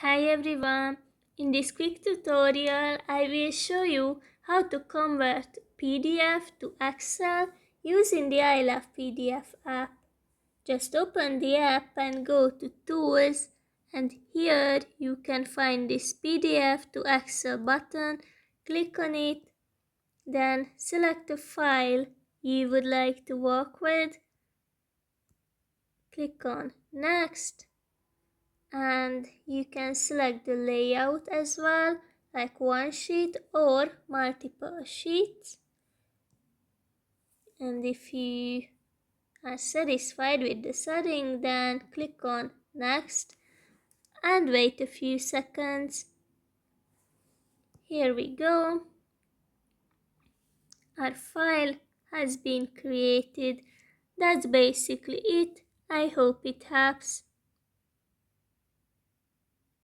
Hi everyone! In this quick tutorial, I will show you how to convert PDF to Excel using the ILovePDF app. Just open the app and go to Tools, and here you can find this PDF to Excel button. Click on it, then select the file you would like to work with. Click on Next. And you can select the layout as well, like one sheet or multiple sheets. And if you are satisfied with the setting, then click on Next and wait a few seconds. Here we go. Our file has been created. That's basically it. I hope it helps.